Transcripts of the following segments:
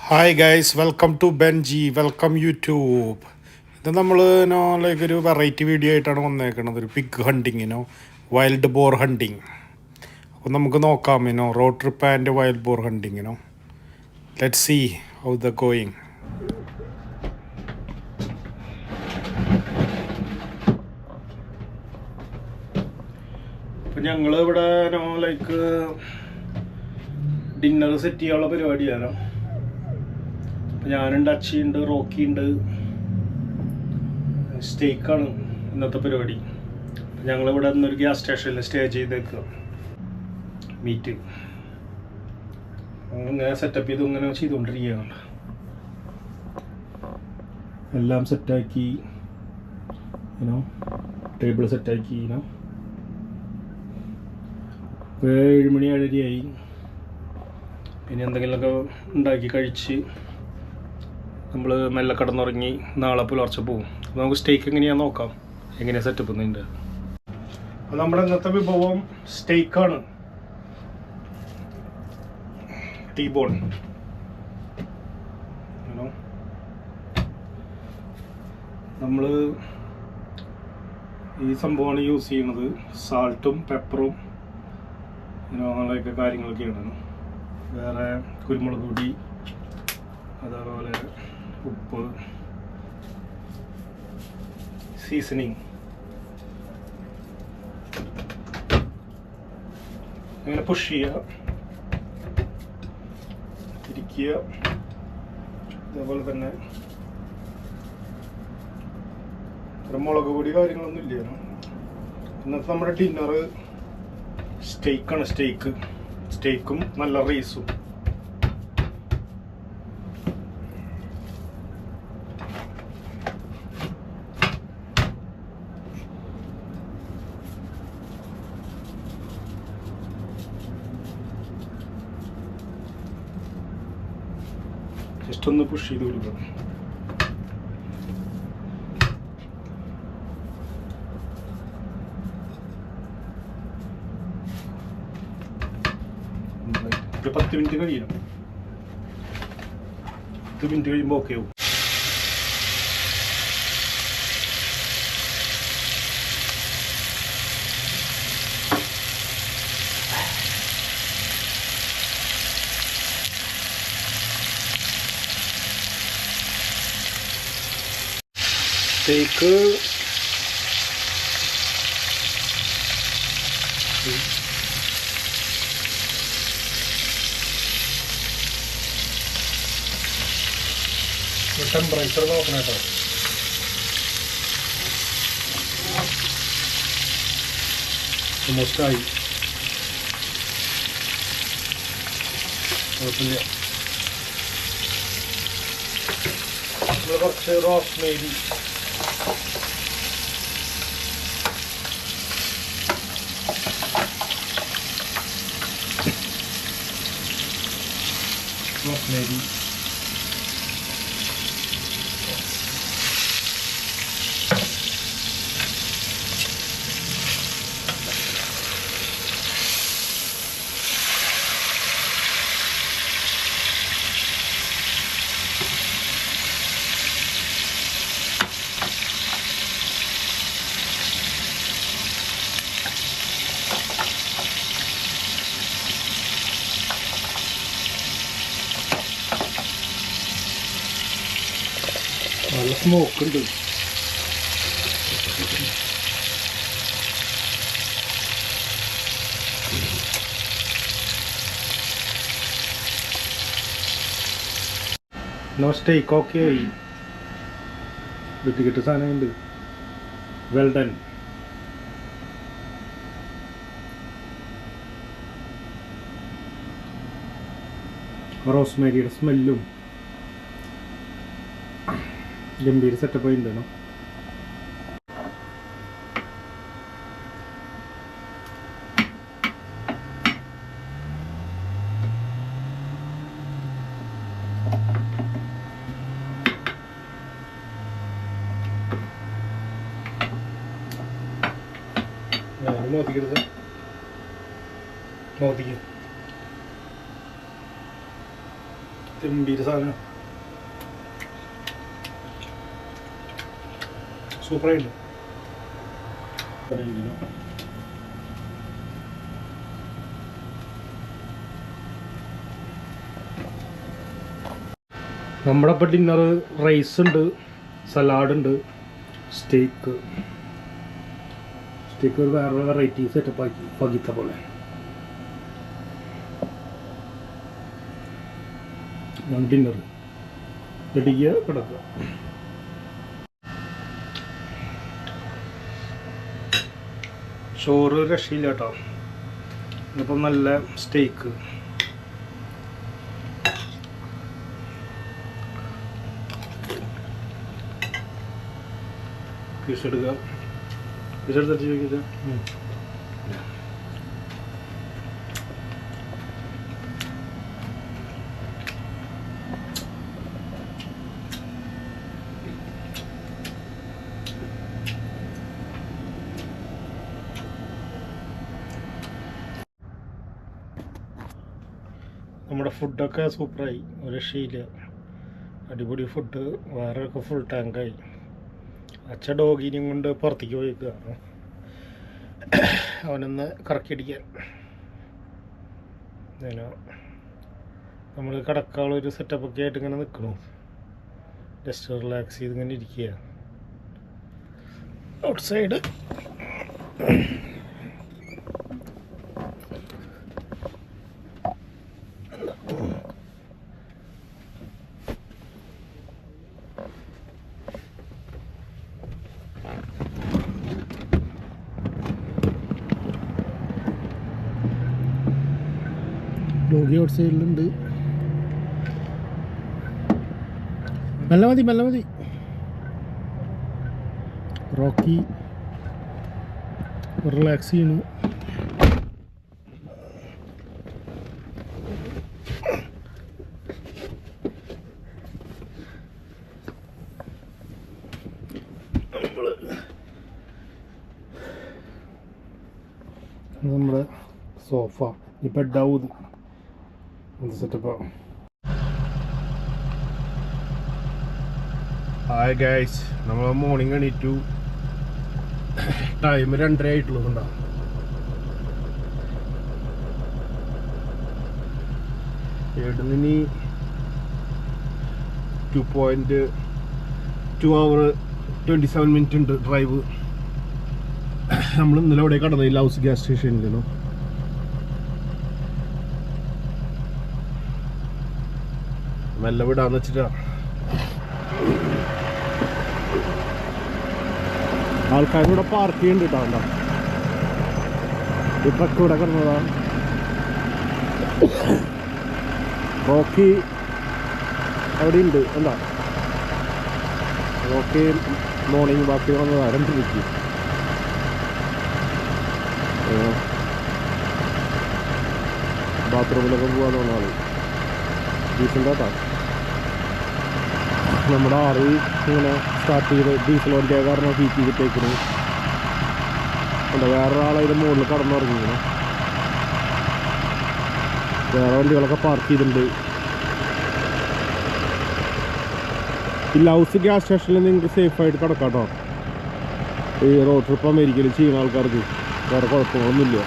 Hi guys, welcome to Benji, welcome YouTube. ഇത് നമ്മൾ like ഒരു വെറൈറ്റി വീഡിയോ ആയിട്ടാണ് വന്നേക്കുന്നത്, ഒരു പിഗ് ഹണ്ടിങ്ങിനോ വൈൽഡ് ബോർ ഹണ്ടിങ്. അപ്പോൾ നമുക്ക് നോക്കാം road trip and wild boar ഹണ്ടിങ്ങിനോ. Let see how the going. അപ്പം ഞങ്ങൾ ഇവിടെ ലൈക്ക് ഡിന്നർ സെറ്റ് ചെയ്യാനുള്ള പരിപാടിയാണ്. ഞാനുണ്ട്, അച്ചിയുണ്ട്, റോക്കി ഉണ്ട്, സ്റ്റേക്കാണ് ഇന്നത്തെ പരിപാടി. ഞങ്ങളിവിടെ നിന്നൊരു ഗ്യാസ് സ്റ്റേഷനിൽ സ്റ്റേ ചെയ്തേക്കുക മീറ്റ് ഇങ്ങനെ സെറ്റപ്പ് ചെയ്ത് ഇങ്ങനെ ചെയ്തുകൊണ്ടിരിക്കുകയാണ്. എല്ലാം സെറ്റാക്കി ടേബിൾ സെറ്റാക്കി 7 മണി 7:30 പിന്നെ എന്തെങ്കിലുമൊക്കെ ഉണ്ടാക്കി കഴിച്ച് നമ്മൾ മെല്ലെ കിടന്നുറങ്ങി നാളെ പുലർച്ചെ പോകും. അപ്പോൾ നമുക്ക് സ്റ്റേക്ക് എങ്ങനെയാണെന്ന് നോക്കാം, എങ്ങനെയാണ് സെറ്റപ്പ് ചെയ്യുന്നുണ്ട്. അപ്പോൾ നമ്മുടെ ഇന്നത്തെ വിഭവം സ്റ്റേക്കാണ്, ടീബോൺ. നമ്മൾ ഈ സംഭവമാണ് യൂസ് ചെയ്യുന്നത്. സാൾട്ടും പെപ്പറും അങ്ങനെയൊക്കെ കാര്യങ്ങളൊക്കെയാണ്. വേറെ കുരുമുളക് പൊടി, അതേപോലെ ഉപ്പ്, സീസണിങ്. അങ്ങനെ പുഷ് ചെയ്യുക, തിരിക്കുക. അതേപോലെ തന്നെ മുളക് പൊടി കാര്യങ്ങളൊന്നും ഇല്ല. ഇന്നത്തെ നമ്മുടെ ഡിന്നർ സ്റ്റേക്കാണ്. സ്റ്റേക്കും നല്ല റൈസും. ജസ്റ്റ് ഒന്ന് പുഷ് ചെയ്ത് കൊടുക്കണം. ഒരു 10 മിനിറ്റ് കഴിയണം. 10 മിനിറ്റ് കഴിയുമ്പോൾ ഓക്കെ ആവും. സ്റ്റേക്ക് ടെമ്പറേച്ചർ നോക്കണം കേട്ടോ. ഓൾമോസ്റ്റ് ആയി. കുഴപ്പമില്ല. നമ്മൾ കുറച്ച് റോസ്മേരി, നല്ല സ്മോക്ക് ഉണ്ട്. സ്റ്റേക്ക് ഓക്കെ ആയി. വെട്ടിക്കെട്ട് സാധനമുണ്ട്. Well done. റോസ്മേരിയുടെ സ്മെല്ലും ഗംഭീര സെറ്റപ്പ് ആയിട്ടുണ്ടോ. മോദിക്കരുത്, മോദിക്ക് ഗംഭീര സാധനം, സൂപ്പറായിട്ട്. നമ്മുടെ ഇപ്പം ഡിന്നർ റൈസ് ഉണ്ട്, സലാഡ് ഉണ്ട്, സ്റ്റേക്ക് ഒരു വേറെ വെറൈറ്റി സെറ്റപ്പ് ആക്കി പകിത്ത പോലെ. ഡിന്നർ ഇടിക്കുക, കിടക്കുക. ചോറ് രക്ഷയില്ല കേട്ടോ. ഇപ്പം നല്ല സ്റ്റേക്ക്, പീസ് എടുക്കുക, പീസ് എടുത്തിട്ട് ചോദിക്കുക. നമ്മുടെ ഫുഡൊക്കെ സൂപ്പറായി, ഒരു രക്ഷയില്ല, അടിപൊളി ഫുഡ്. വേറെയൊക്കെ ഫുൾ ടാങ്കായി. അച്ഛ ഡോഗിനെയും കൊണ്ട് പുറത്തേക്ക് പോയിക്കുകയാണ്, അവനൊന്ന് കറക്കിയടിക്കാൻ. പിന്നെ നമ്മൾ കിടക്കാനുള്ളൊരു സെറ്റപ്പൊക്കെ ആയിട്ട് ഇങ്ങനെ നിൽക്കണു, ജസ്റ്റ് റിലാക്സ് ചെയ്ത് ഇങ്ങനെ ഇരിക്കുക ഔട്ട് സൈഡ്. ഡോഗി ഔട്ട് സൈഡിലുണ്ട്. മെല്ലെ മതി. റോക്കി റിലാക്സ് ചെയ്യണു. നമ്മുടെ സോഫ ഈ ബെഡാവും സെറ്റപ്പാണ്. ഹായ് ഗൈസ്, നമ്മൾ മോർണിംഗ് എണീറ്റു. ടൈം 2:30 ആയിട്ടുള്ളതുണ്ടാവും. ഇവിടുന്ന് 2 hour 27 minutes ഉണ്ട് ഡ്രൈവ്. നമ്മൾ ഇന്നലെ അവിടെ കടന്നു, ലൗസ് ഗ്യാസ് സ്റ്റേഷനിലോ. മെല്ലെ വിടാന്ന് വെച്ചിട്ടാ. ആൾക്കാരിവിടെ പാർക്ക് ചെയ്യുന്നുണ്ട് കേട്ടോ. ഈ ട്രക്ക് ഇവിടെ കിടന്നതാ. റോക്കി അവിടെ ഉണ്ട് എന്താ, റോക്കി മോർണിംഗ് ബാക്കി വന്നതാ 2:30. ബാത്റൂമിലൊക്കെ പോകാന്ന് പറഞ്ഞ ആള് ഡീസലിൻ്റെ കേട്ടോ. നമ്മുടെ ആറ് ഇങ്ങനെ സ്റ്റാർട്ട് ചെയ്ത് ഡീസൽ വണ്ടിയായ കാരണം ഹീറ്റ് ചെയ്തിട്ടേക്കുന്നു. അല്ല, വേറൊരാളതിൻ്റെ മുകളിൽ കടന്നുറങ്ങിങ്ങനെ. വേറെ വണ്ടികളൊക്കെ പാർക്ക് ചെയ്തിട്ടുണ്ട്. ഈ ലൗസ് ഗ്യാസ് സ്റ്റേഷനിൽ നിങ്ങൾക്ക് സേഫായിട്ട് കിടക്കാം കേട്ടോ. ഈ റോഡ് ട്രിപ്പ് അമേരിക്കയിൽ ചെയ്യുന്ന ആൾക്കാർക്ക് വേറെ കുഴപ്പങ്ങളൊന്നുമില്ല.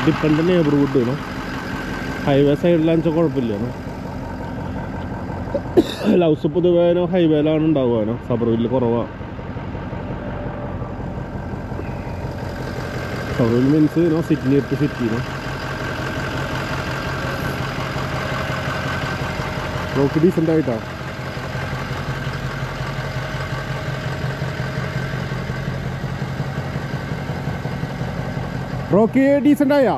ഡിപ്പെൻഡ് നെയ്ബർഹുഡ് ആണ്. ഹൈവേ സൈഡിലാണെന്ന് വെച്ചാൽ കുഴപ്പമില്ല. ലൗസ് പൊതുവേ ഹൈവേയിലാണ് ഉണ്ടാവുക, സബർവില്ല് കുറവാണ്. സബർവിൽ means city to city. Rocky decent ആയിട്ടാ. റോക്കി ഡീസൻ്റ് ആയാ.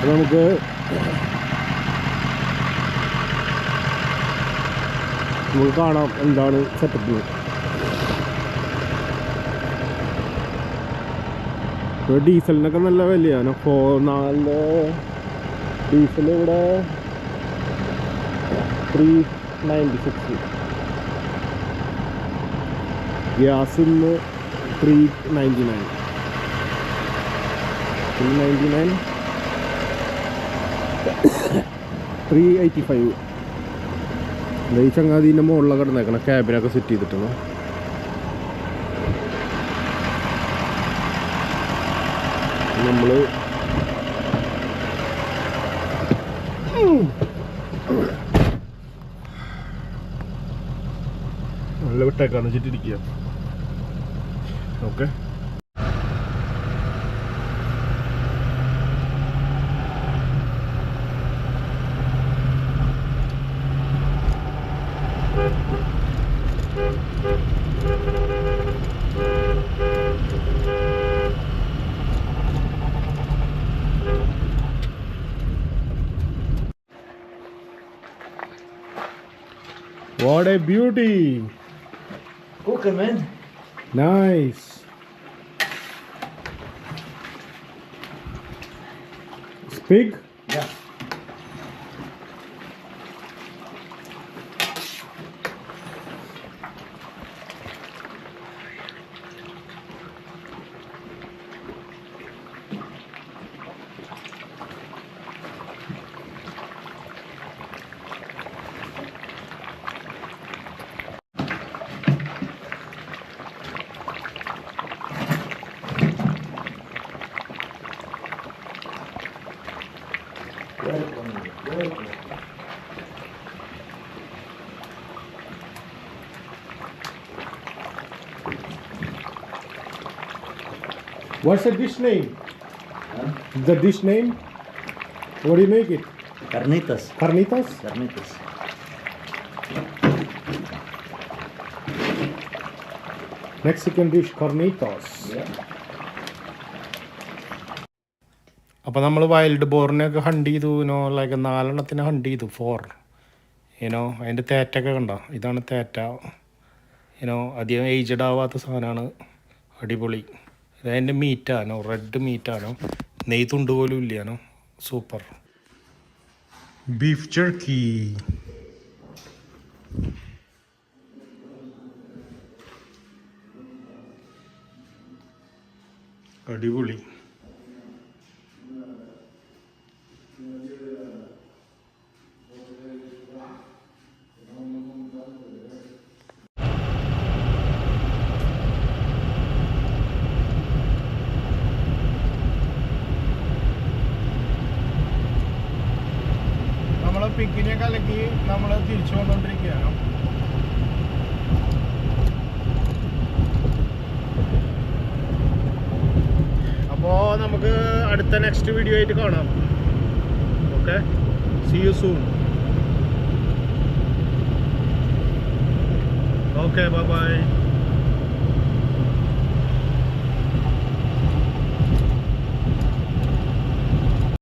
നമുക്ക് കാണാം എന്താണ് സെറ്റപ്പ്. ഡീസലിനൊക്കെ നല്ല വിലയാണ്. 4 ഡീസൽ ഇവിടെ 396. ഗ്യാസ് ഇന്ന് 399 385. ഈ ചങ്ങാതിൻ്റെ മുകളിലൊക്കെ കിടന്നേക്കണം, ക്യാബിനൊക്കെ സെറ്റ് ചെയ്തിട്ടാണ്. നമ്മൾ നല്ല വിട്ടേക്കാന്ന് വെച്ചിട്ടിരിക്കുക. Okay, what a beauty. Cooker, man. Nice. Pig? Yeah. Welcome. What's the dish name? Huh? The dish name? What do you make it? Carnitas. Carnitas? Carnitas. Mexican dish, carnitas. Yeah. അപ്പോൾ നമ്മൾ wild ബോറിനെയൊക്കെ hunt ചെയ്തു. Like 4 hunt ചെയ്തു. 4 അതിൻ്റെ തേറ്റൊക്കെ കണ്ടോ? ഇതാണ് തേറ്റ. അധികം aged ആവാത്ത സാധനമാണ്. അടിപൊളി. ഇതതിൻ്റെ മീറ്റാണോ, റെഡ് മീറ്റാണോ, നെയ് തുണ്ട് പോലും ഇല്ലാനോ. Super beef ജർക്കി. അടിപൊളി. നമ്മൾ പിക്കിനെ കലക്കി നമ്മൾ തിരിച്ചു വന്നുകൊണ്ടിരിക്കുകയാണ്. അപ്പോൾ നമുക്ക് അടുത്ത നെക്സ്റ്റ് വീഡിയോ ആയിട്ട് കാണാം. Okay, see you soon. Okay, bye by.